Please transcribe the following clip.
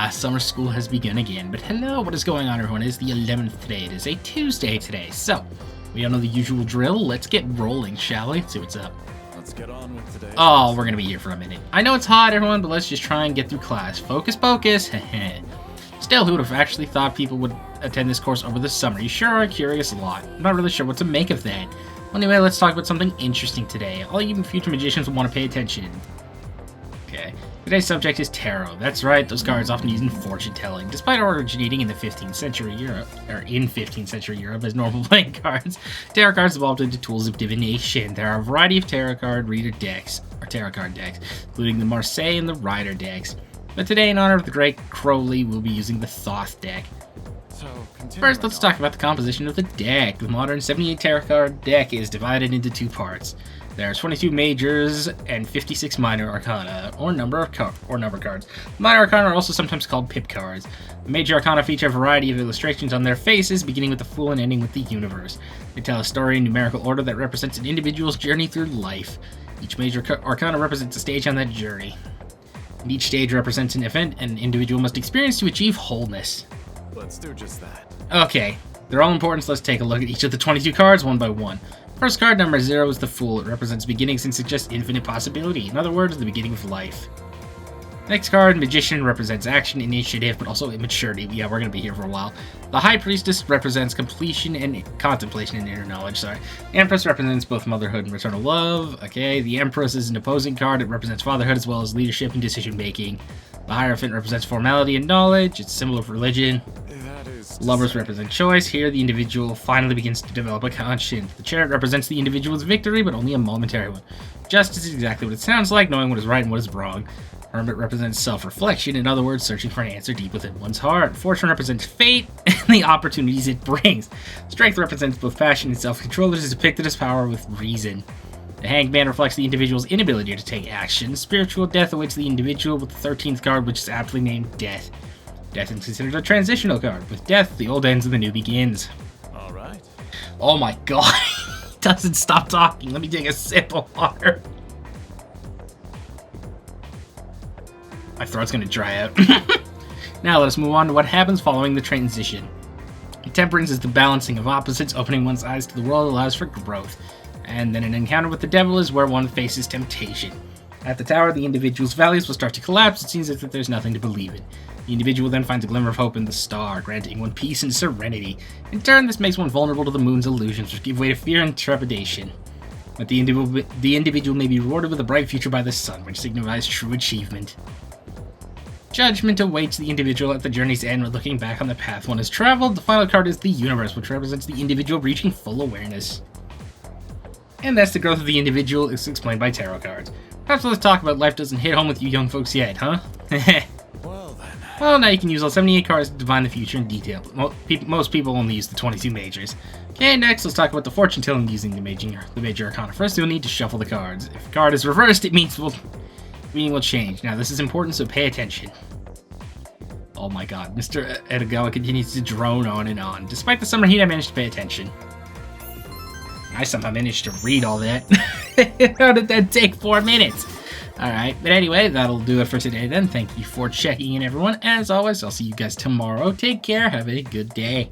Summer school has begun again, but hello, what is going on everyone? It is the 11th today, it is a Tuesday today, so, we all know the usual drill, let's get rolling, shall we? Let's see what's up. Let's get on with today. Oh, we're gonna be here for a minute. I know it's hot everyone, but let's just try and get through class. Focus, focus, Still, who would have actually thought people would attend this course over the summer? You sure are curious a lot. I'm not really sure what to make of that. Anyway, let's talk about something interesting today. All you future magicians will want to pay attention. Okay. Today's subject is tarot. That's right, those cards often used in fortune telling. Despite originating in the 15th century Europe, as normal playing cards, tarot cards evolved into tools of divination. There are a variety of tarot card decks, including the Marseille and the Rider decks. But today, in honor of the great Crowley, we'll be using the Thoth deck. First, let's talk about the composition of the deck. The modern 78 tarot card deck is divided into two parts. There are 22 majors and 56 minor arcana, or number cards. Minor arcana are also sometimes called pip cards. The major arcana feature a variety of illustrations on their faces, beginning with the Fool and ending with the universe. They tell a story in numerical order that represents an individual's journey through life. Each major arcana represents a stage on that journey. And each stage represents an event an individual must experience to achieve wholeness. Let's do just that. Okay, they're all important, so let's take a look at each of the 22 cards one by one. First card, number 0, is the Fool. It represents beginnings and suggests infinite possibility. In other words, the beginning of life. Next card, Magician, represents action, initiative, but also immaturity. Yeah, we're going to be here for a while. The High Priestess represents completion and contemplation and inner knowledge. The Empress represents both motherhood and maternal love. Okay, the Empress is an opposing card. It represents fatherhood as well as leadership and decision making. The Hierophant represents formality and knowledge. It's a symbol of religion. Lovers represent choice. Here, the individual finally begins to develop a conscience. The Chariot represents the individual's victory, but only a momentary one. Justice is exactly what it sounds like, knowing what is right and what is wrong. Hermit represents self-reflection, in other words, searching for an answer deep within one's heart. Fortune represents fate and the opportunities it brings. Strength represents both passion and self-control. It is depicted as power with reason. The Hanged Man reflects the individual's inability to take action. Spiritual death awaits the individual with the 13th card, which is aptly named Death. Death is considered a transitional card. With death, the old ends and the new begins. Alright. Oh my god, he doesn't stop talking. Let me take a sip of water. My throat's gonna dry out. Now let us move on to what happens following the transition. Temperance is the balancing of opposites. Opening one's eyes to the world allows for growth. And then an encounter with the devil is where one faces temptation. At the tower, the individual's values will start to collapse. It seems as if there's nothing to believe in. The individual then finds a glimmer of hope in the star, granting one peace and serenity. In turn, this makes one vulnerable to the moon's illusions, which give way to fear and trepidation. But the individual may be rewarded with a bright future by the sun, which signifies true achievement. Judgment awaits the individual at the journey's end when looking back on the path one has traveled. The final card is the universe, which represents the individual reaching full awareness. And that's the growth of the individual is explained by tarot cards. Perhaps let's talk about life doesn't hit home with you young folks yet, huh? Well then. Well, now you can use all 78 cards to divine the future in detail. Most people only use the 22 majors. Okay, next let's talk about the fortune telling using the major arcana. First, you'll need to shuffle the cards. If a card is reversed, it means meaning will change. Now, this is important, so pay attention. Oh my god, Mr. Edogawa continues to drone on and on. Despite the summer heat, I managed to pay attention. I somehow managed to read all that. How did that take 4 minutes? Alright, but anyway, that'll do it for today then. Thank you for checking in, everyone. As always, I'll see you guys tomorrow. Take care, have a good day.